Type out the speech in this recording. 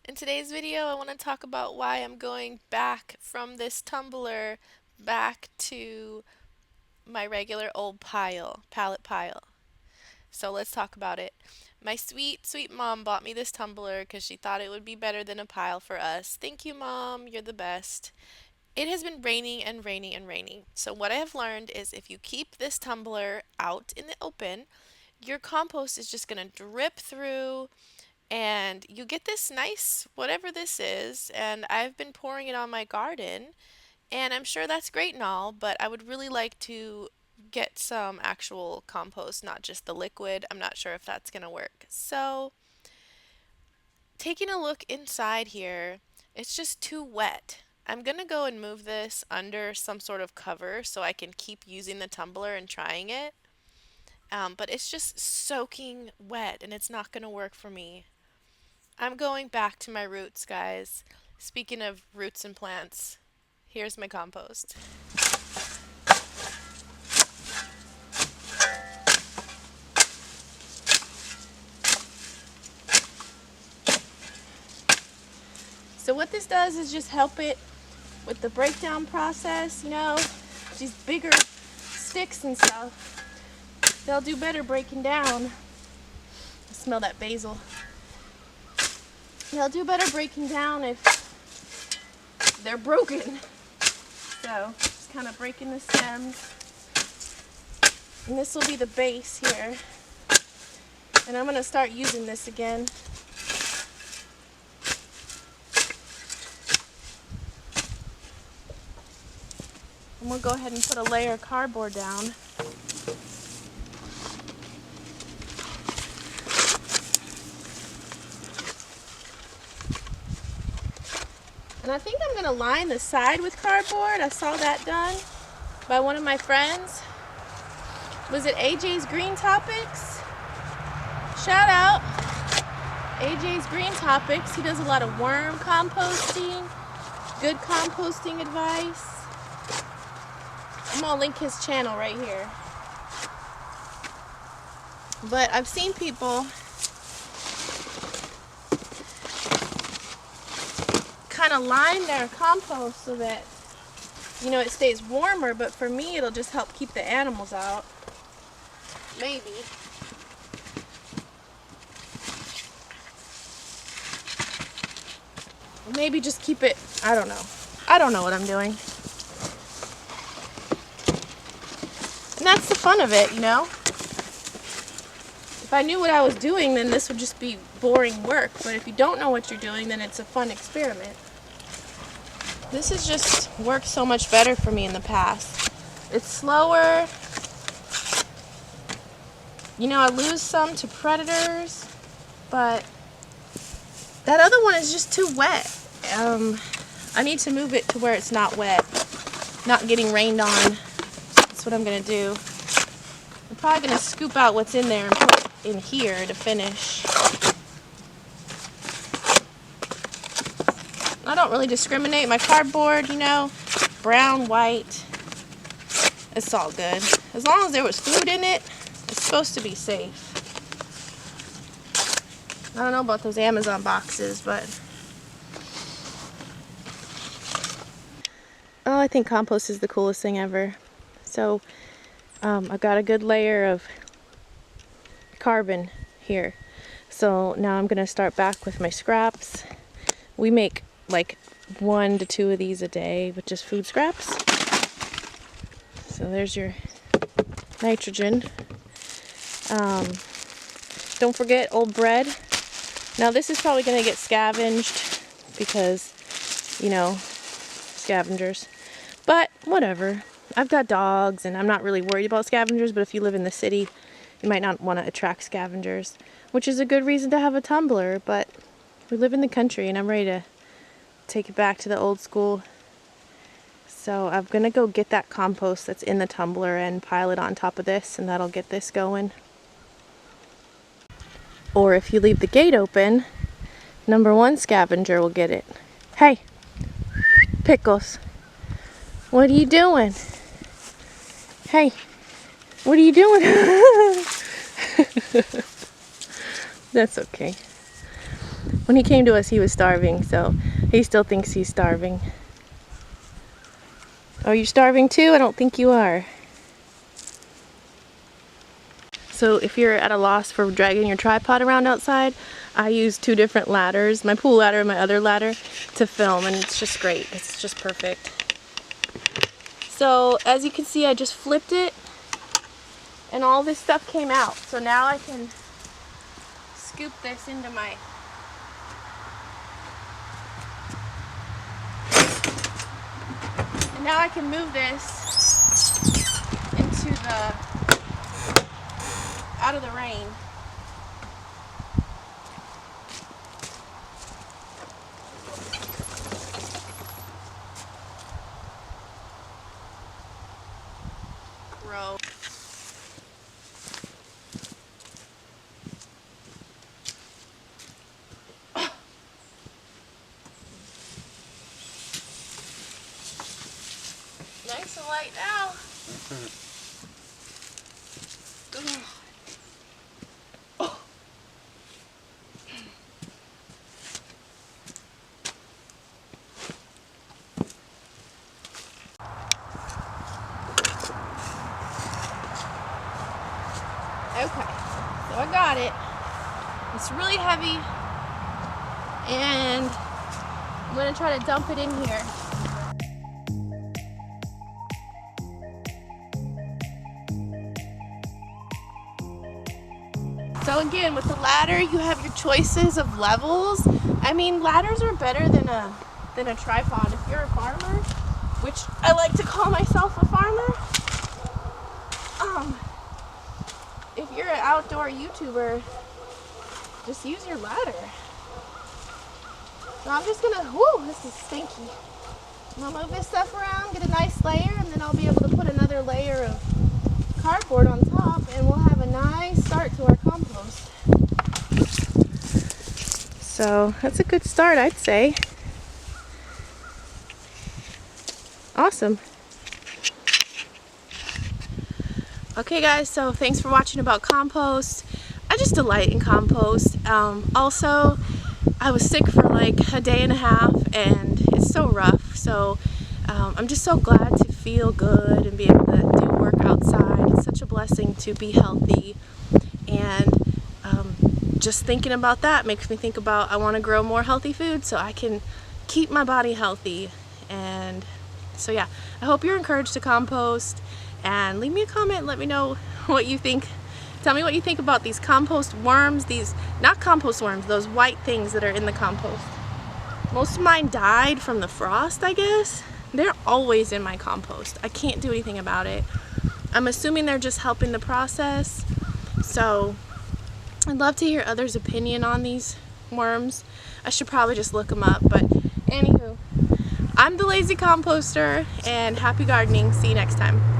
In today's video, I want to talk about why I'm going back from this tumbler back to my regular old pallet pile. So let's talk about it. My sweet, sweet mom bought me this tumbler because she thought it would be better than a pile for us. Thank you, Mom. You're the best. It has been raining and raining and raining. So what I have learned is if you keep this tumbler out in the open, your compost is just going to drip through and you get this nice whatever this is, and I've been pouring it on my garden, and I'm sure that's great and all, but I would really like to get some actual compost, not just the liquid. I'm not sure if that's going to work. So, taking a look inside here, it's just too wet. I'm going to go and move this under some sort of cover so I can keep using the tumbler and trying it. But it's just soaking wet and it's not going to work for me. I'm going back to my roots, guys. Speaking of roots and plants, here's my compost. So what this does is just help it with the breakdown process, these bigger sticks and stuff. They'll do better breaking down. I smell that basil. They'll do better breaking down if they're broken. So just kind of breaking the stems. And this will be the base here. And I'm going to start using this again. And we'll go ahead and put a layer of cardboard down. And I think I'm going to line the side with cardboard. I saw that done by one of my friends. Was it AJ's Green Topics? Shout out AJ's Green Topics. He does a lot of worm composting, good composting advice. I'm going to link his channel right here. But I've seen people kind of line their compost so that it stays warmer, but for me it'll just help keep the animals out. Maybe. Maybe just keep it, I don't know. I don't know what I'm doing. And that's the fun of it, If I knew what I was doing, then this would just be boring work. But if you don't know what you're doing, then it's a fun experiment. This has just worked so much better for me in the past. It's slower. I lose some to predators, but that other one is just too wet. I need to move it to where it's not wet, not getting rained on. That's what I'm going to do. I'm probably going to scoop out what's in there and put it in here to finish. I don't really discriminate. My cardboard, brown, white, it's all good. As long as there was food in it, it's supposed to be safe. I don't know about those Amazon boxes, but I think compost is the coolest thing ever. So I've got a good layer of carbon here. So now I'm going to start back with my scraps. We make like 1 to 2 of these a day with just food scraps. So there's your nitrogen. Don't forget old bread. Now this is probably going to get scavenged because, scavengers. But whatever. I've got dogs and I'm not really worried about scavengers, but if you live in the city, you might not want to attract scavengers, which is a good reason to have a tumbler, but we live in the country and I'm ready to take it back to the old school. So I'm going to go get that compost that's in the tumbler and pile it on top of this, and that'll get this going. Or if you leave the gate open, number 1 scavenger will get it. Hey, Pickles, what are you doing? Hey, what are you doing? That's okay. When he came to us, he was starving, so he still thinks he's starving. Are you starving too? I don't think you are. So if you're at a loss for dragging your tripod around outside, I use two different ladders, my pool ladder and my other ladder, to film, and it's just great. It's just perfect. So as you can see, I just flipped it and all this stuff came out. So now I can scoop this into my and now I can move this into the out of the rain. Grow. Nice and light now. Okay, so I got it. It's really heavy, and I'm going to try to dump it in here. So again, with the ladder, you have your choices of levels. I mean, ladders are better than a tripod. If you're a farmer, which I like to call myself a farmer, if you're an outdoor YouTuber, just use your ladder. So I'm just gonna, whoo, this is stinky. I'm gonna move this stuff around, get a nice layer, and then I'll be able to put another layer of cardboard on top, and we'll have a nice start to our compost. So that's a good start, I'd say. Awesome. Okay guys, so thanks for watching about compost. I just delight in compost. Also, I was sick for like a day and a half and it's so rough. So I'm just so glad to feel good and be able to do work outside. It's such a blessing to be healthy. And just thinking about that makes me think about I want to grow more healthy food so I can keep my body healthy. And so yeah, I hope you're encouraged to compost. And leave me a comment, let me know what you think. Tell me what you think about these compost worms, these, not compost worms, those white things that are in the compost. Most of mine died from the frost, I guess. They're always in my compost. I can't do anything about it. I'm assuming they're just helping the process. So I'd love to hear others' opinion on these worms. I should probably just look them up, but anywho, I'm the Lazy Composter, and happy gardening. See you next time.